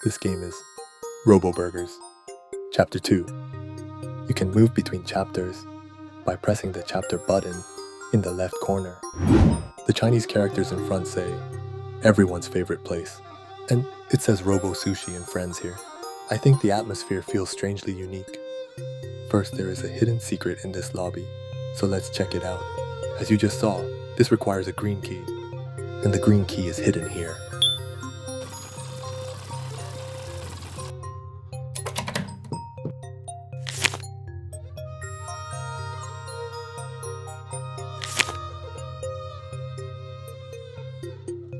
This game is RoboBurguers, Chapter 2. You can move between chapters by pressing the chapter button in the left corner. The Chinese characters in front say, everyone's favorite place. And it says Robo Sushi and Friends here. I think the atmosphere feels strangely unique. First, there is a hidden secret in this lobby, so let's check it out. As you just saw, this requires a green key, and the green key is hidden here.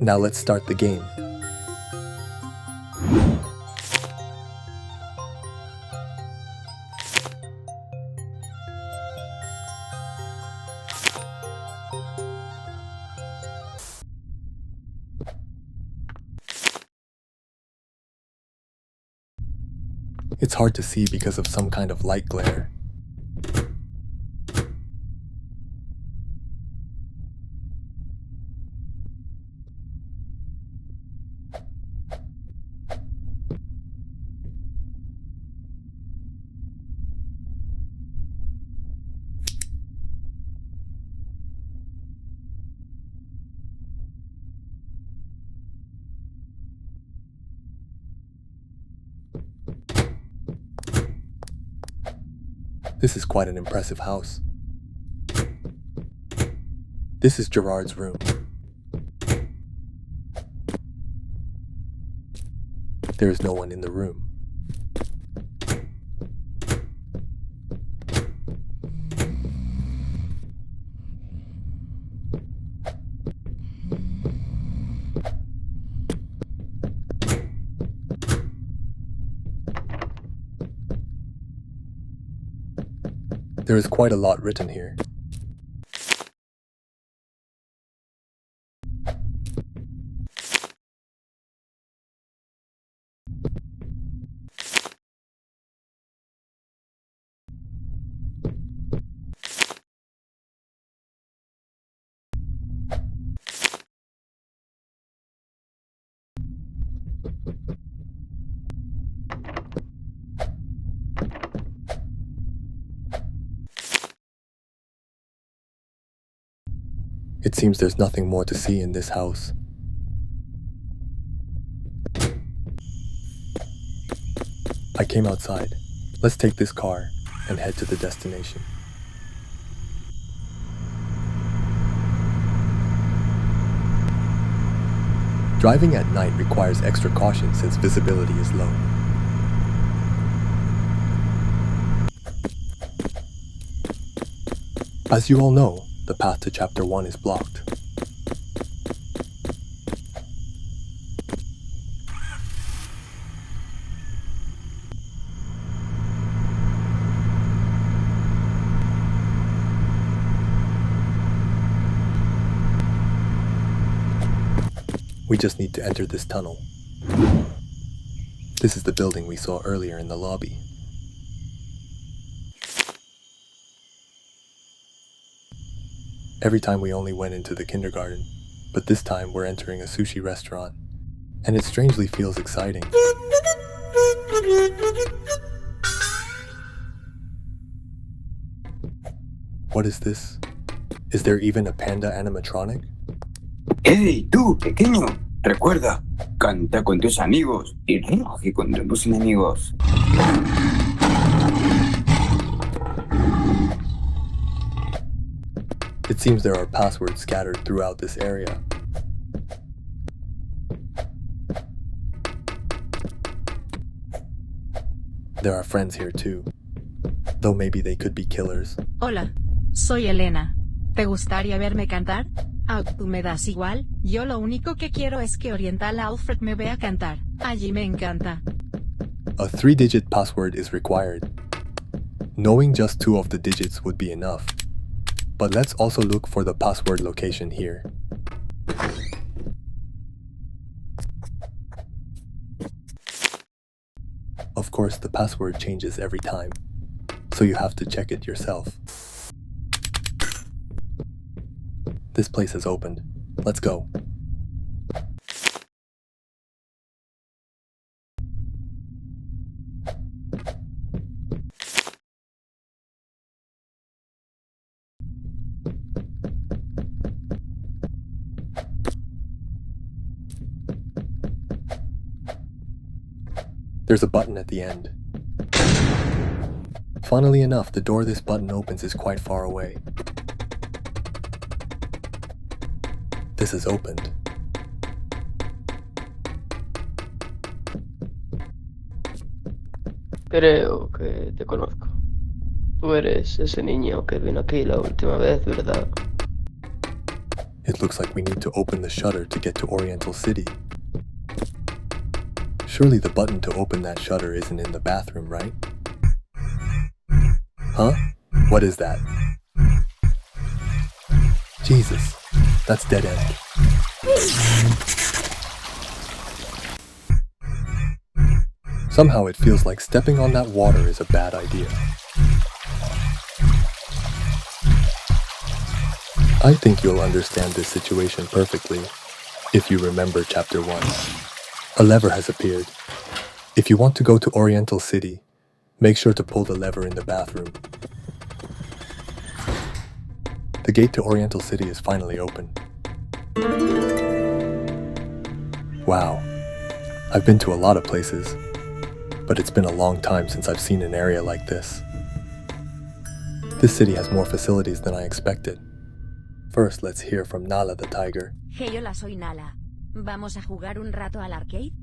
Now let's start the game. It's hard to see because of some kind of light glare. This is quite an impressive house. This is Gerard's room. There is no one in the room. There is quite a lot written here. It seems there's nothing more to see in this house. I came outside. Let's take this car and head to the destination. Driving at night requires extra caution since visibility is low. As you all know, the path to Chapter 1 is blocked. We just need to enter this tunnel. This is the building we saw earlier in the lobby. Every time we only went into the kindergarten, but this time we're entering a sushi restaurant, and it strangely feels exciting. What is this? Is there even a panda animatronic? ¡Hey, tú, pequeño! Recuerda, canta con tus amigos y ríe con tus enemigos. It seems there are passwords scattered throughout this area. There are friends here too, though maybe they could be killers. Hola, soy Elena. ¿Te gustaría verme cantar? Ah, tú me das igual, yo lo único que quiero es que Oriental Alfred me vea cantar. Allí me encanta. A 3-digit password is required. Knowing just 2 of the digits would be enough. But let's also look for the password location here. Of course, the password changes every time, so you have to check it yourself. This place has opened. Let's go. There's a button at the end. Funnily enough, the door this button opens is quite far away. This is opened. Creo que te conozco. Tú eres ese niño que vino aquí la última vez, ¿verdad? It looks like we need to open the shutter to get to Oriental City. Surely the button to open that shutter isn't in the bathroom, right? Huh? What is that? Jesus, that's dead end. Somehow it feels like stepping on that water is a bad idea. I think you'll understand this situation perfectly if you remember Chapter 1. A lever has appeared. If you want to go to Oriental City, make sure to pull the lever in the bathroom. The gate to Oriental City is finally open. Wow, I've been to a lot of places, but it's been a long time since I've seen an area like this. This city has more facilities than I expected. First, let's hear from Nala the tiger. Hey, hola, soy Nala. ¿Vamos a jugar un rato al arcade?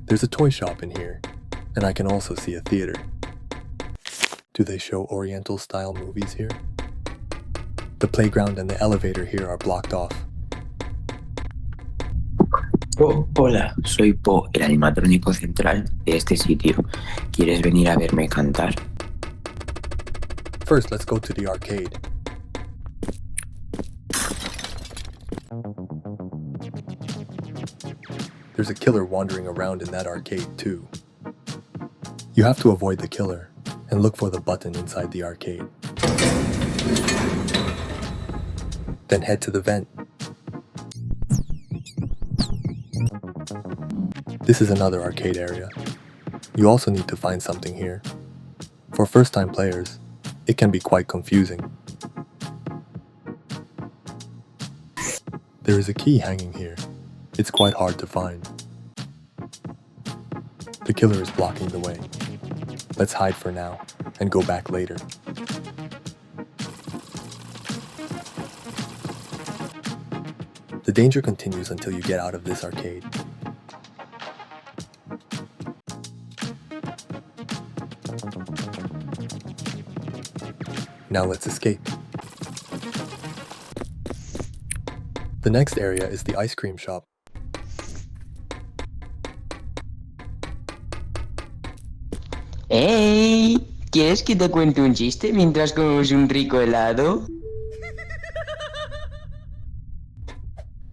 There's a toy shop in here, and I can also see a theater. Do they show Oriental-style movies here? The playground and the elevator here are blocked off. Oh, hola, soy Po, el animatrónico central de este sitio. ¿Quieres venir a verme cantar? First, let's go to the arcade. There's a killer wandering around in that arcade too. You have to avoid the killer and look for the button inside the arcade. Then head to the vent. This is another arcade area. You also need to find something here. For first-time players, it can be quite confusing. There is a key hanging here. It's quite hard to find. The killer is blocking the way. Let's hide for now and go back later. The danger continues until you get out of this arcade. Now let's escape. The next area is the ice cream shop. ¡Hey! ¿Quieres que te cuente un chiste mientras comemos un rico helado?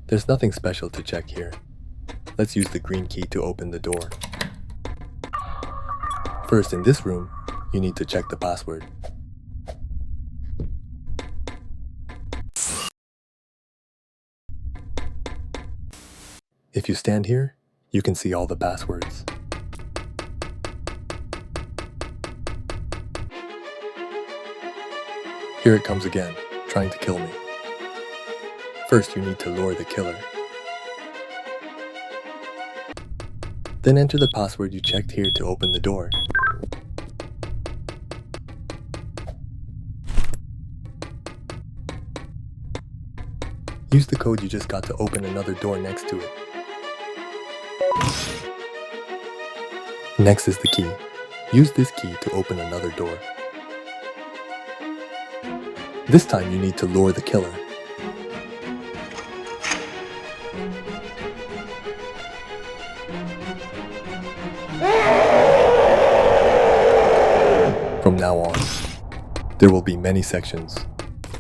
There's nothing special to check here. Let's use the green key to open the door. First, in this room, you need to check the password. If you stand here, you can see all the passwords. Here it comes again, trying to kill me. First, you need to lure the killer. Then enter the password you checked here to open the door. Use the code you just got to open another door next to it. Next is the key. Use this key to open another door. This time you need to lure the killer. From now on, there will be many sections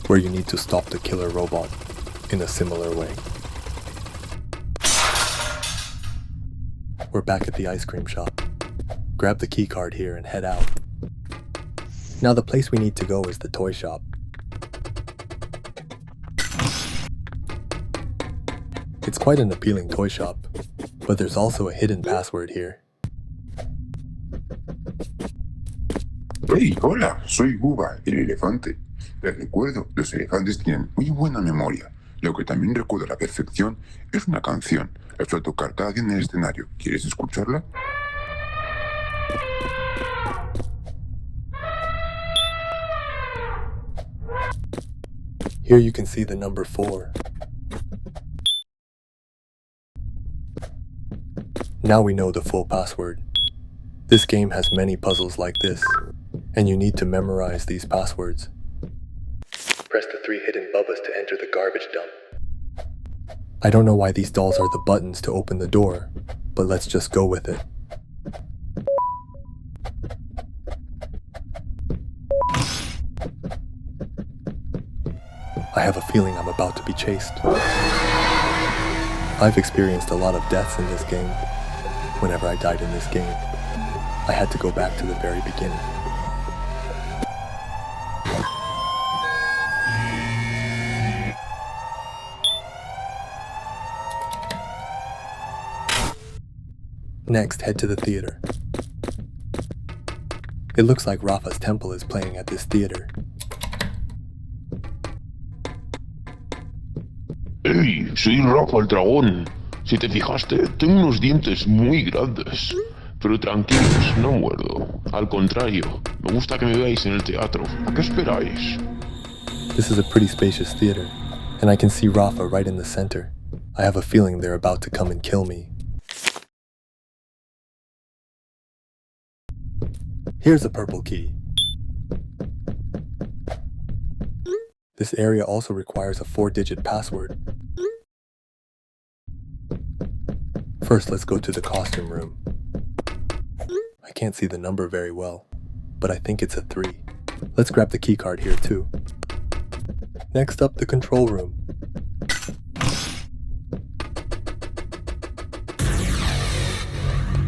where you need to stop the killer robot in a similar way. We're back at the ice cream shop. Grab the key card here and head out. Now the place we need to go is the toy shop. It's quite an appealing toy shop, but there's also a hidden password here. Hey, hola, soy Buba, el elefante. Les recuerdo, los elefantes tienen muy buena memoria. Lo que también recuerdo a la perfección es una canción. La suelo tocar cada día en el escenario. ¿Quieres escucharla? Here you can see the number 4. Now we know the full password. This game has many puzzles like this, and you need to memorize these passwords. Press the 3 hidden bubbas to enter the garbage dump. I don't know why these dolls are the buttons to open the door, but let's just go with it. I have a feeling I'm about to be chased. I've experienced a lot of deaths in this game. Whenever I died in this game, I had to go back to the very beginning. Next, head to the theater. It looks like Rafa's temple is playing at this theater. ¡Ey! Soy Rafa el dragón. Si te fijaste, tengo unos dientes muy grandes. Pero tranquilos, no muerdo. Al contrario, me gusta que me veáis en el teatro. ¿A qué esperáis? This is a pretty spacious theater, and I can see Rafa right in the center. I have a feeling they're about to come and kill me. Here's a purple key. This area also requires a 4-digit password. First, let's go to the costume room. I can't see the number very well, but I think it's a 3. Let's grab the key card here too. Next up, the control room.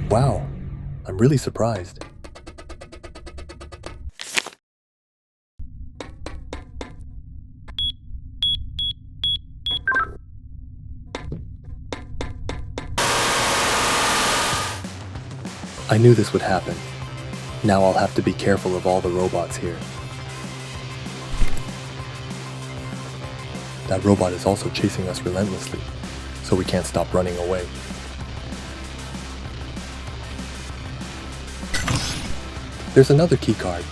Wow, I'm really surprised. I knew this would happen. Now I'll have to be careful of all the robots here. That robot is also chasing us relentlessly, so we can't stop running away. There's another key card.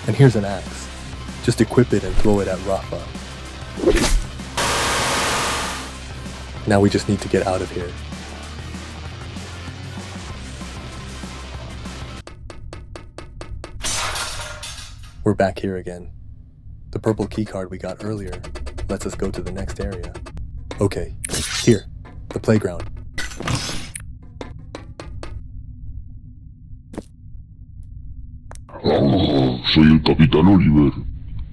And here's an axe. Just equip it and throw it at Rafa. Now we just need to get out of here. We're back here again. The purple key card we got earlier lets us go to the next area. Okay, here, the playground. Soy el Capitán Oliver.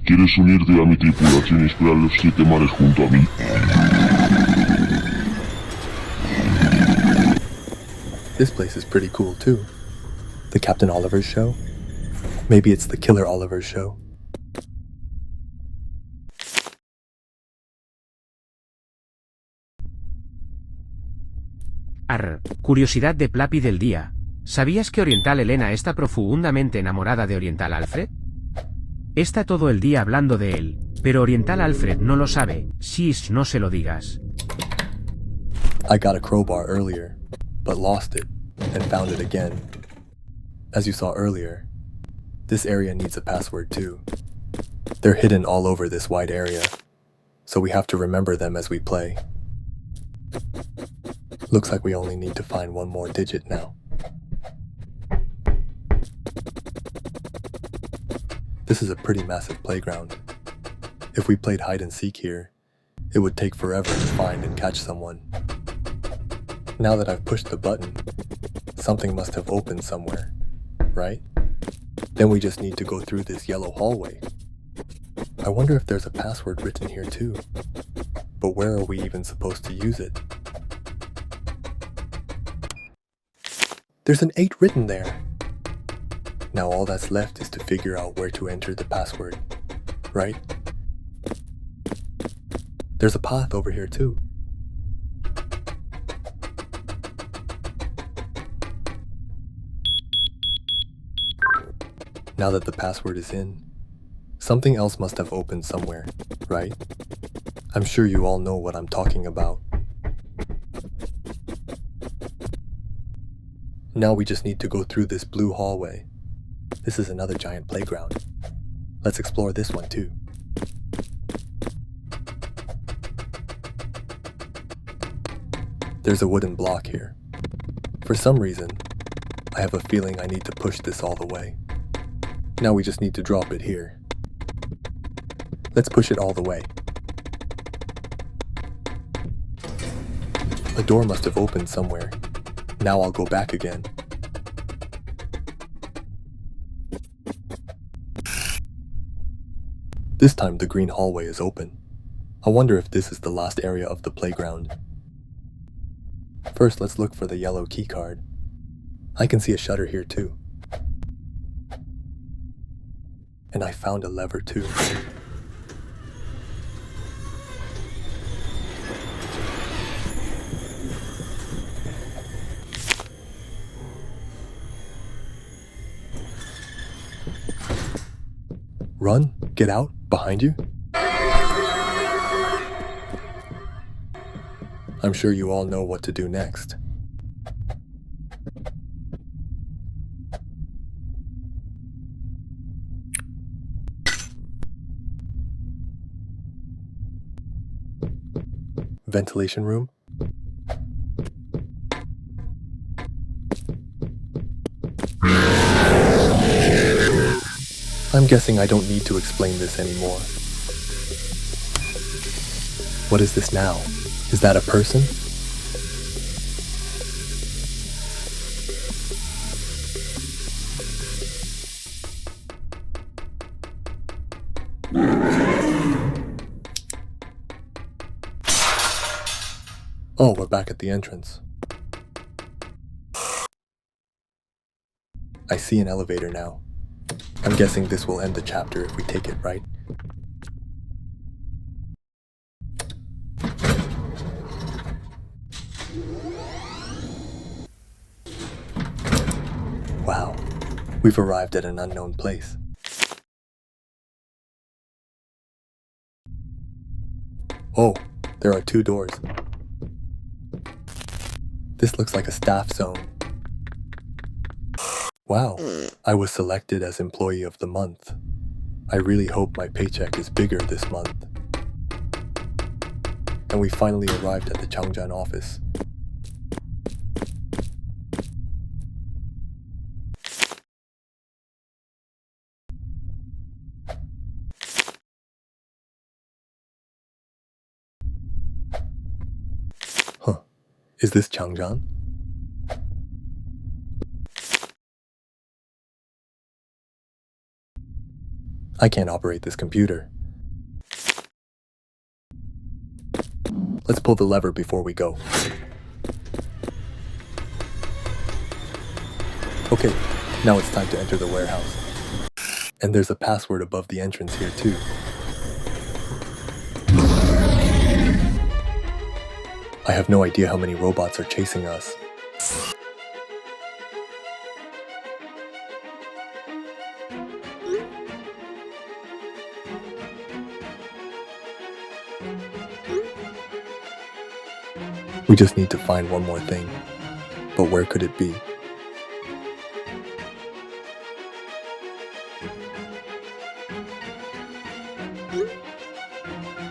¿Quieres unirte a mi tripulación y explorar los 7 mares junto a mí? This place is pretty cool too. The Captain Oliver's show? Maybe it's the Killer Oliver's show. Curiosidad de Plapi del día. ¿Sabías que Oriental Elena está profundamente enamorada de Oriental Alfred? Está todo el día hablando de él, pero Oriental Alfred no lo sabe. Shish, no se lo digas. I got a crowbar earlier, but lost it, and found it again. As you saw earlier, this area needs a password too. They're hidden all over this wide area, so we have to remember them as we play. Looks like we only need to find one more digit now. This is a pretty massive playground. If we played hide and seek here, it would take forever to find and catch someone. Now that I've pushed the button, something must have opened somewhere, right? Then we just need to go through this yellow hallway. I wonder if there's a password written here too. But where are we even supposed to use it? There's an 8 written there. Now all that's left is to figure out where to enter the password, right? There's a path over here too. Now that the password is in, something else must have opened somewhere, right? I'm sure you all know what I'm talking about. Now we just need to go through this blue hallway. This is another giant playground. Let's explore this one too. There's a wooden block here. For some reason, I have a feeling I need to push this all the way. Now we just need to drop it here. Let's push it all the way. A door must have opened somewhere. Now I'll go back again. This time the green hallway is open. I wonder if this is the last area of the playground. First, let's look for the yellow key card. I can see a shutter here too. And I found a lever too. Run, get out, behind you. I'm sure you all know what to do next. Ventilation room. I'm guessing I don't need to explain this anymore. What is this now? Is that a person? Oh, we're back at the entrance. I see an elevator now. I'm guessing this will end the chapter if we take it, right? Wow, we've arrived at an unknown place. Oh, there are 2 doors. This looks like a staff zone. Wow, I was selected as Employee of the Month. I really hope my paycheck is bigger this month. And we finally arrived at the Changjiang office. Huh, is this Changjiang? I can't operate this computer. Let's pull the lever before we go. Okay, now it's time to enter the warehouse. And there's a password above the entrance here too. I have no idea how many robots are chasing us. We just need to find one more thing. But where could it be?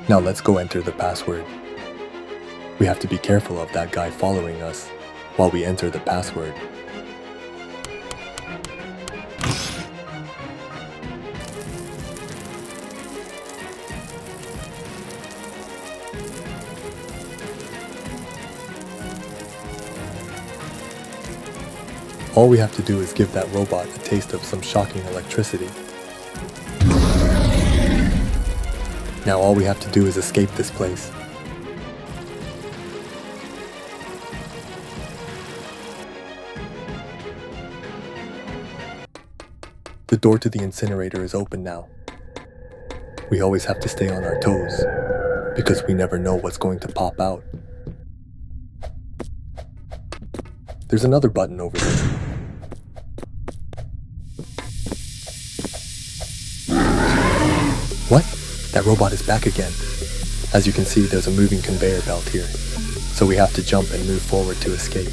Now let's go enter the password. We have to be careful of that guy following us while we enter the password. All we have to do is give that robot a taste of some shocking electricity. Now all we have to do is escape this place. The door to the incinerator is open now. We always have to stay on our toes, because we never know what's going to pop out. There's another button over there. That robot is back again. As you can see, there's a moving conveyor belt here, so we have to jump and move forward to escape.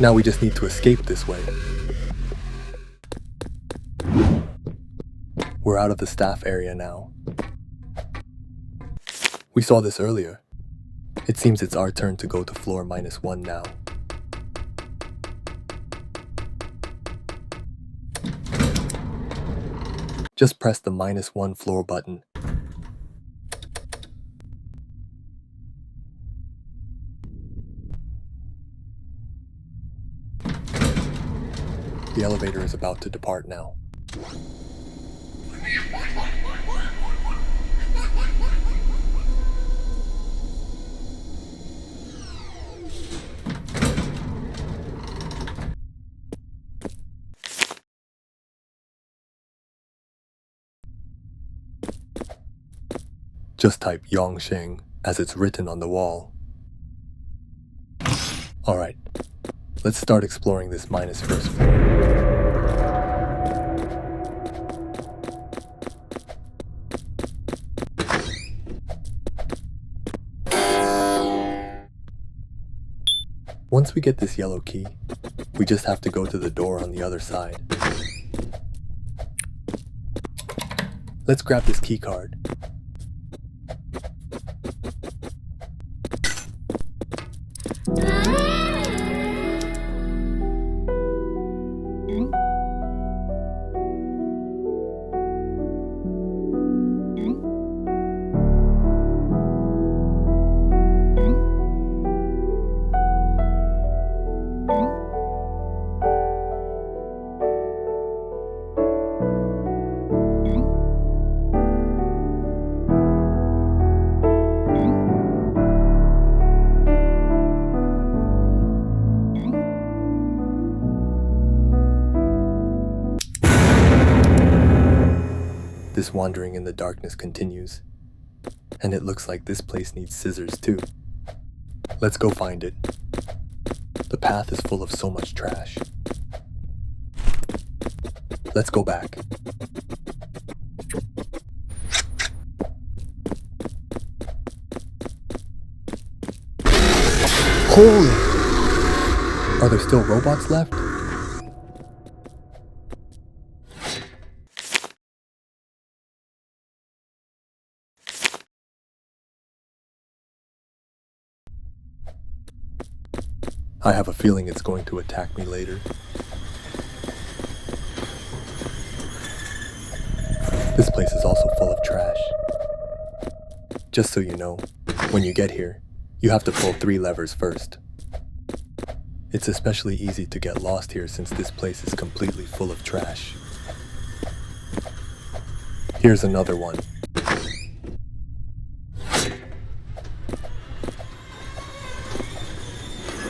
Now we just need to escape this way. We're out of the staff area now. We saw this earlier. It seems it's our turn to go to floor -1 now. Just press the -1 floor button. The elevator is about to depart now. Just type Yongsheng as it's written on the wall. Alright, let's start exploring this -1st floor. Once we get this yellow key, we just have to go to the door on the other side. Let's grab this key card. This wandering in the darkness continues, and it looks like this place needs scissors too. Let's go find it. The path is full of so much trash. Let's go back. Holy! Are there still robots left? I have a feeling it's going to attack me later. This place is also full of trash. Just so you know, when you get here, you have to pull 3 levers first. It's especially easy to get lost here since this place is completely full of trash. Here's another one.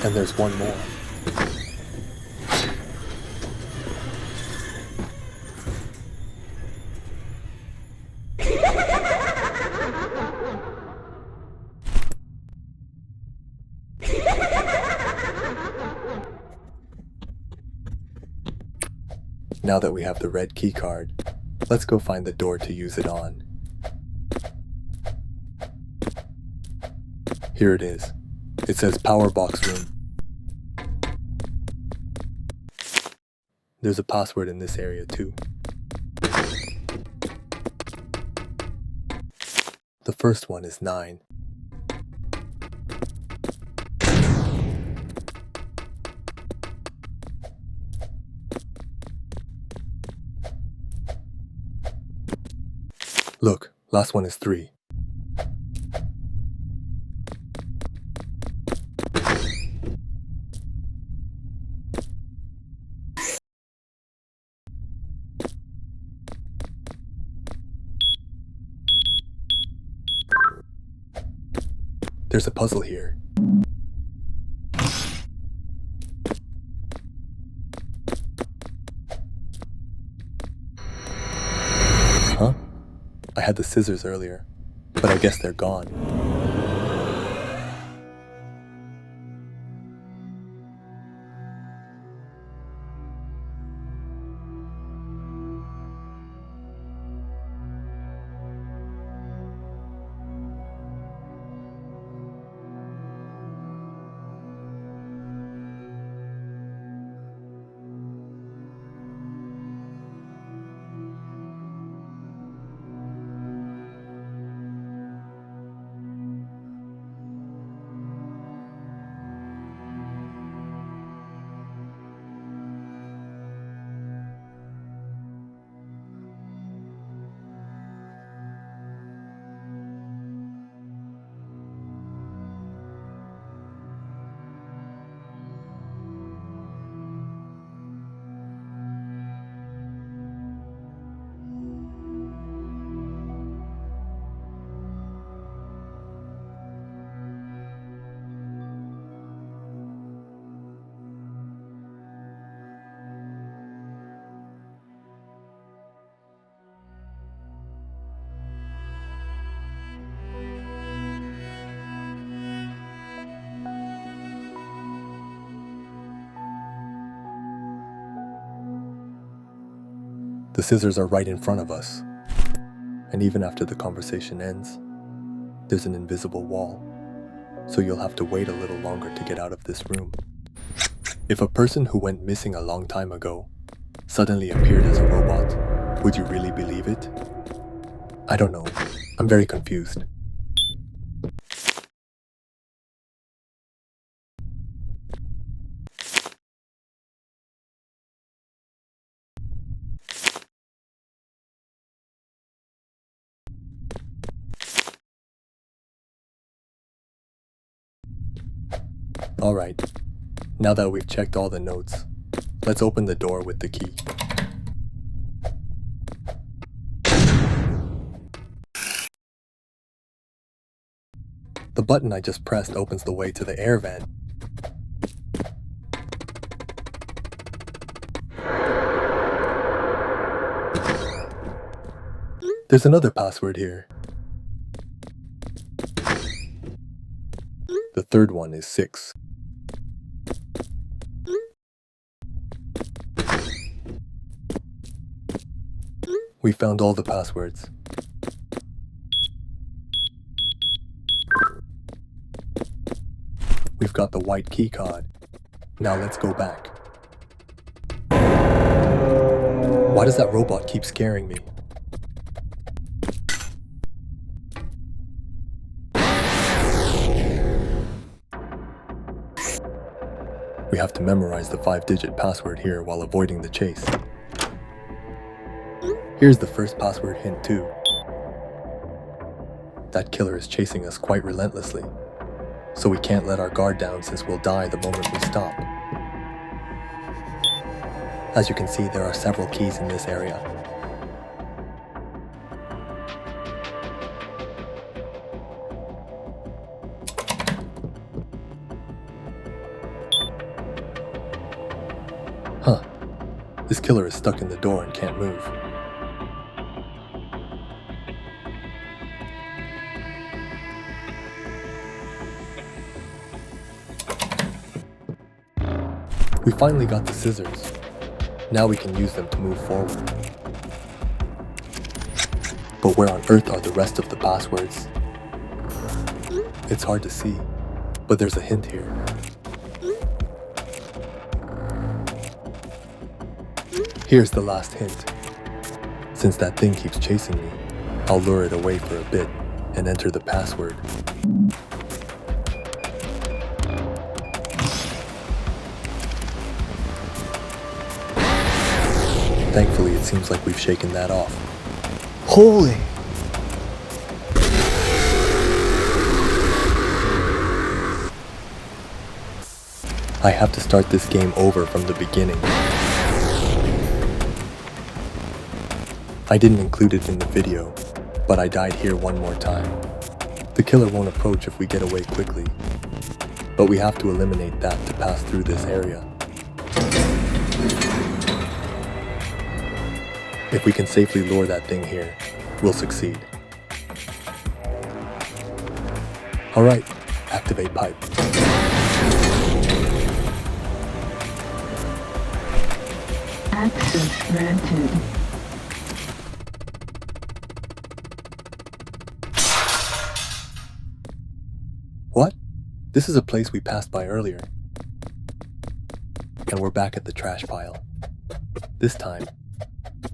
And there's one more. Now that we have the red key card, let's go find the door to use it on. Here it is. It says Power Box Room. There's a password in this area too. The first one is 9. Look, last one is 3. There's a puzzle here. Huh? I had the scissors earlier, but I guess they're gone. The scissors are right in front of us. And even after the conversation ends, there's an invisible wall. So you'll have to wait a little longer to get out of this room. If a person who went missing a long time ago suddenly appeared as a robot, would you really believe it? I don't know. I'm very confused. Alright, now that we've checked all the notes, let's open the door with the key. The button I just pressed opens the way to the air vent. There's another password here. The third one is 6. We found all the passwords. We've got the white key card. Now let's go back. Why does that robot keep scaring me? We have to memorize the 5-digit password here while avoiding the chase. Here's the first password hint too. That killer is chasing us quite relentlessly, so we can't let our guard down since we'll die the moment we stop. As you can see, there are several keys in this area. Huh. This killer is stuck in the door and can't move. We finally got the scissors. Now we can use them to move forward. But where on earth are the rest of the passwords? It's hard to see, but there's a hint here. Here's the last hint. Since that thing keeps chasing me, I'll lure it away for a bit and enter the password. Thankfully, it seems like we've shaken that off. Holy! I have to start this game over from the beginning. I didn't include it in the video, but I died here one more time. The killer won't approach if we get away quickly, but we have to eliminate that to pass through this area. If we can safely lure that thing here, we'll succeed. Alright, activate pipe. Access granted. What? This is a place we passed by earlier. And we're back at the trash pile. This time,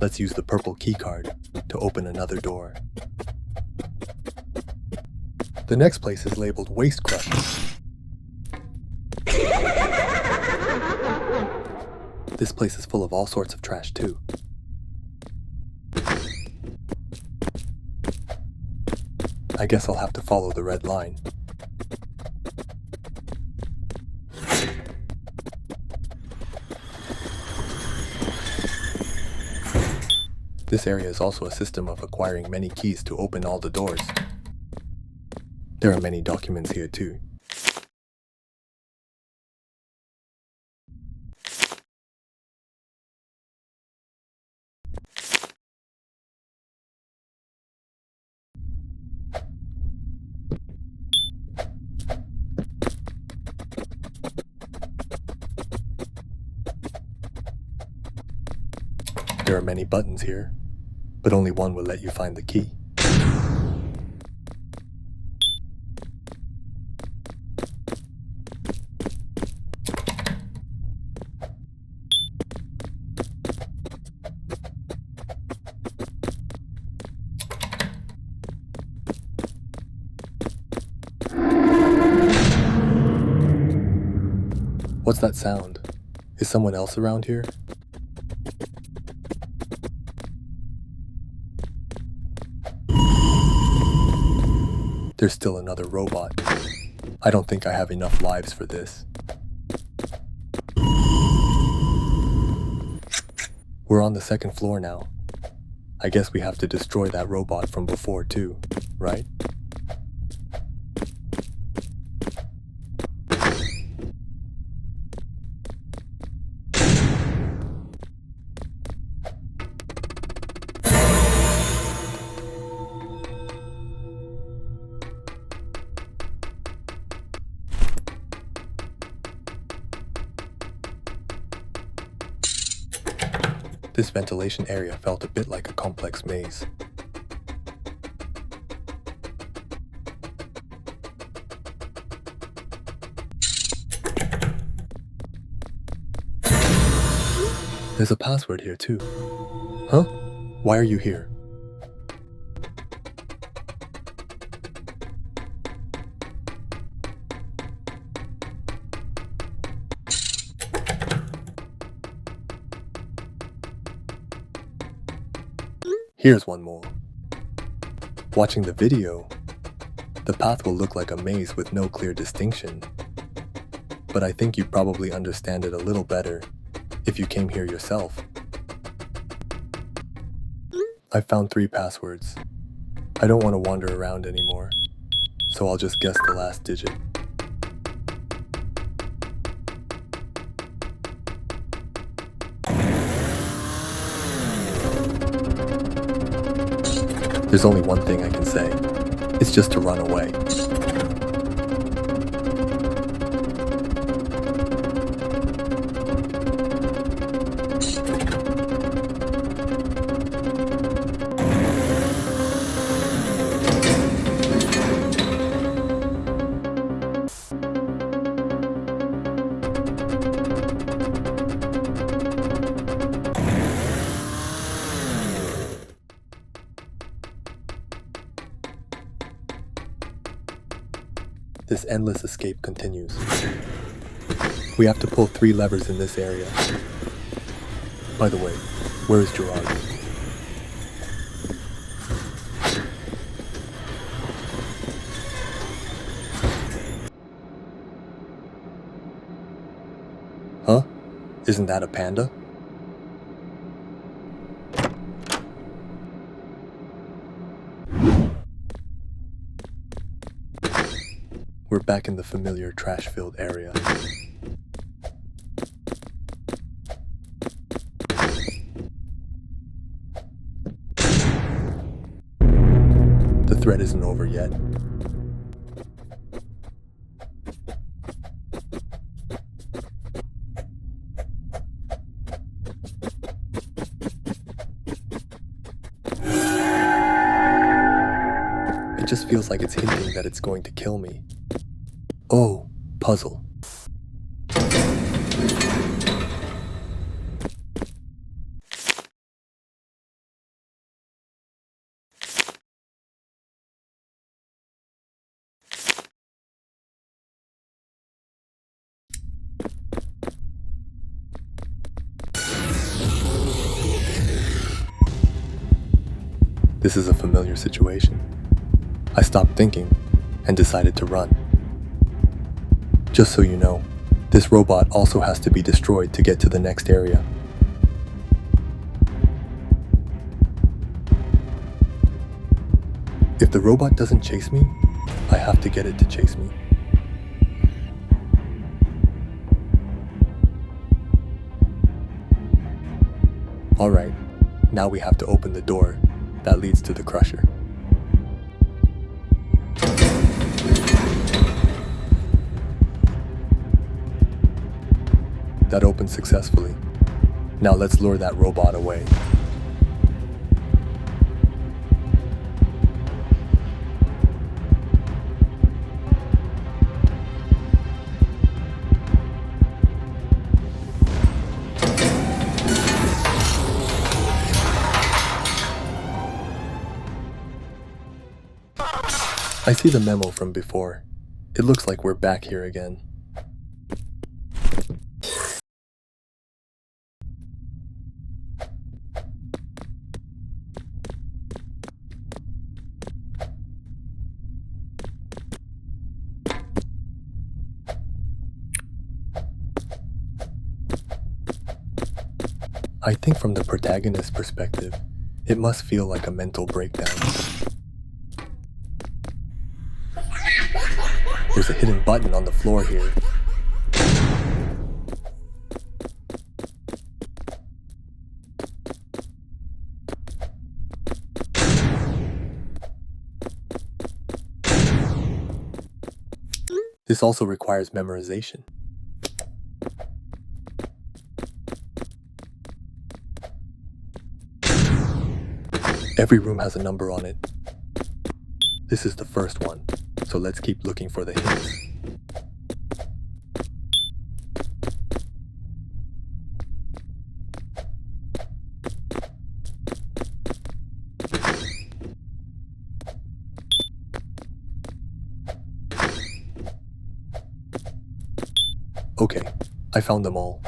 let's use the purple keycard to open another door. The next place is labeled Waste Crusher. This place is full of all sorts of trash too. I guess I'll have to follow the red line. This area is also a system of acquiring many keys to open all the doors. There are many documents here too. There are many buttons here, but only one will let you find the key. What's that sound? Is someone else around here? There's still another robot. I don't think I have enough lives for this. We're on the second floor now. I guess we have to destroy that robot from before too, right? This ventilation area felt a bit like a complex maze. There's a password here too. Huh? Why are you here? Here's one more. Watching the video, the path will look like a maze with no clear distinction. But I think you probably understand it a little better if you came here yourself. I found 3 passwords. I don't want to wander around anymore, so I'll just guess the last digit. There's only one thing I can say. It's just to run away. This endless escape continues. We have to pull 3 levers in this area. By the way, where is Gerard? Huh? Isn't that a panda? We're back in the familiar trash-filled area. The threat isn't over yet. It just feels like it's hinting that it's going to kill me. Oh, puzzle. This is a familiar situation. I stopped thinking and decided to run. Just so you know, this robot also has to be destroyed to get to the next area. If the robot doesn't chase me, I have to get it to chase me. Alright, now we have to open the door that leads to the crusher. That opened successfully. Now let's lure that robot away. I see the memo from before. It looks like we're back here again. I think from the protagonist's perspective, it must feel like a mental breakdown. There's a hidden button on the floor here. This also requires memorization. Every room has a number on it. This is the first one, so let's keep looking for the hints. Okay, I found them all.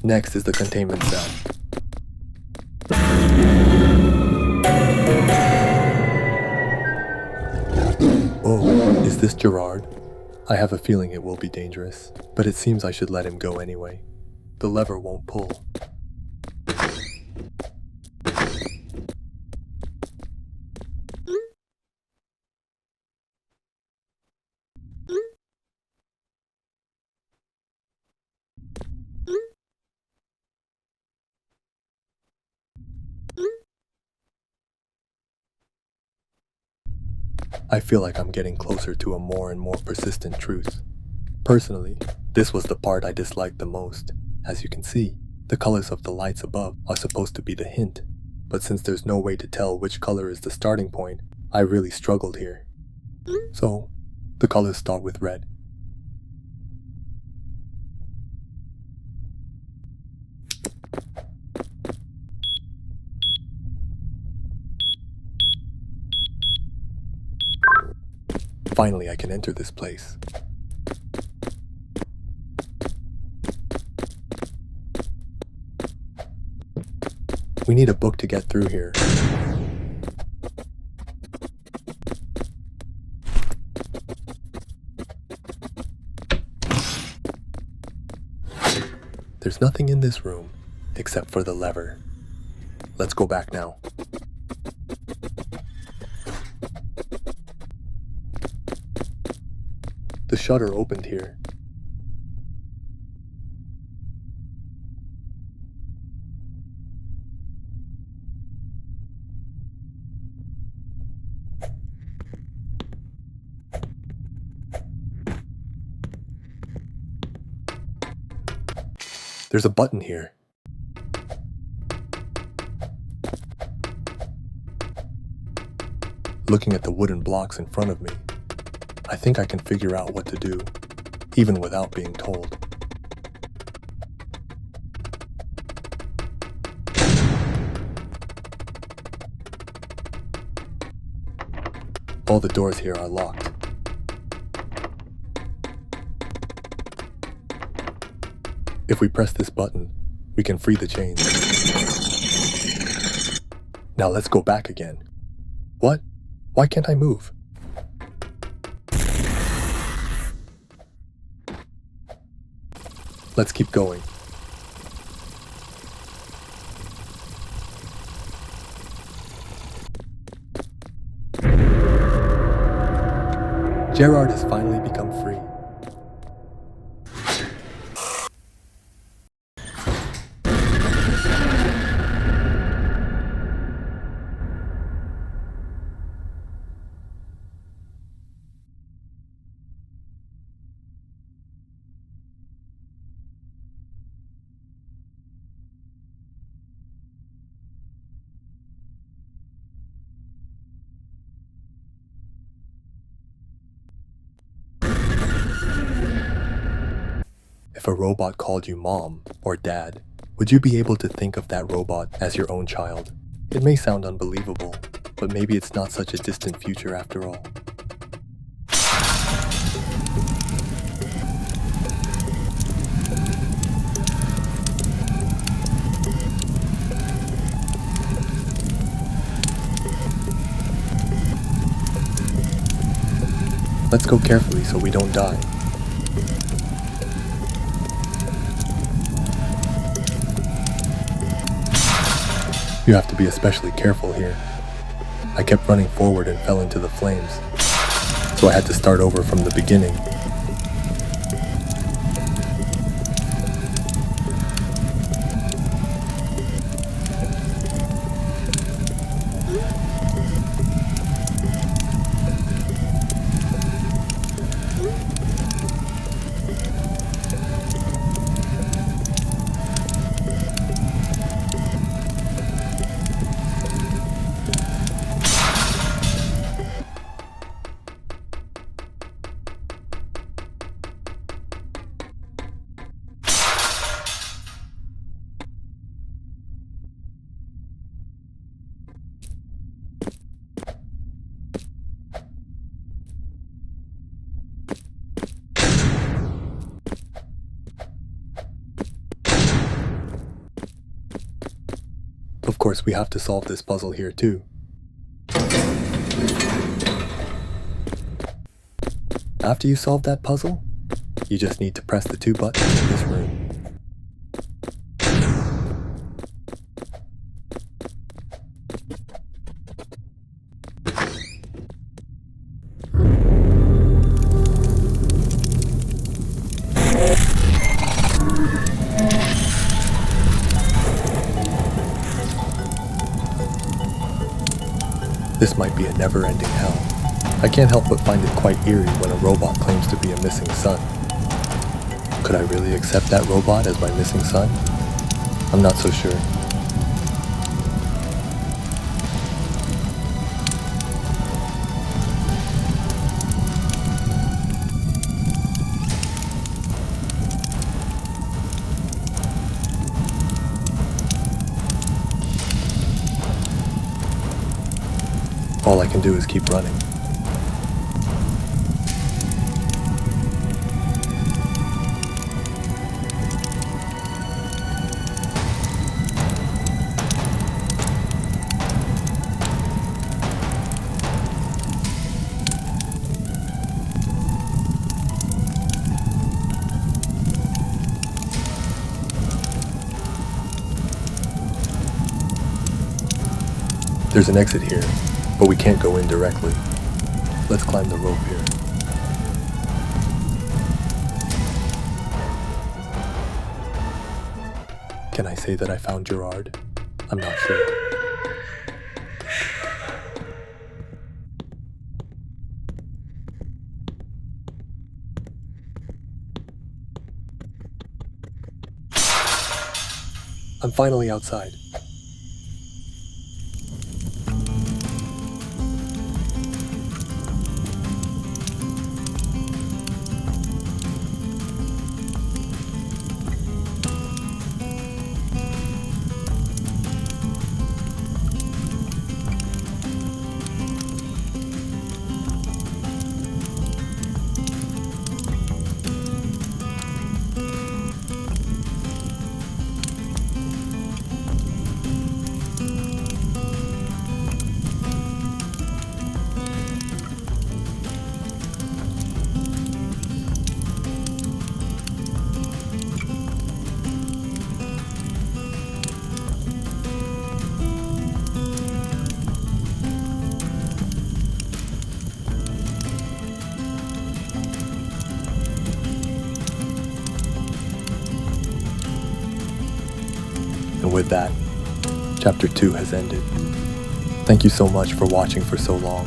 Next is the containment cell. Oh, is this Gerard? I have a feeling it will be dangerous, but it seems I should let him go anyway. The lever won't pull. I feel like I'm getting closer to a more and more persistent truth. Personally, this was the part I disliked the most. As you can see, the colors of the lights above are supposed to be the hint, but since there's no way to tell which color is the starting point, I really struggled here. So, the colors start with red. Finally, I can enter this place. We need a book to get through here. There's nothing in this room except for the lever. Let's go back now. The shutter opened here. There's a button here. Looking at the wooden blocks in front of me, I think I can figure out what to do, even without being told. All the doors here are locked. If we press this button, we can free the chains. Now let's go back again. What? Why can't I move? Let's keep going. Gerard has finally become free. If a robot called you mom or dad, would you be able to think of that robot as your own child? It may sound unbelievable, but maybe it's not such a distant future after all. Let's go carefully so we don't die. You have to be especially careful here. I kept running forward and fell into the flames, so I had to start over from the beginning. Of course, we have to solve this puzzle here too. After you solve that puzzle, you just need to press the 2 buttons in this room. This might be a never-ending hell. I can't help but find it quite eerie when a robot claims to be a missing son. Could I really accept that robot as my missing son? I'm not so sure. All I can do is keep running. There's an exit here, but we can't go in directly. Let's climb the rope here. Can I say that I found Gerard? I'm not sure. I'm finally outside. And with that, Chapter 2 has ended. Thank you so much for watching for so long.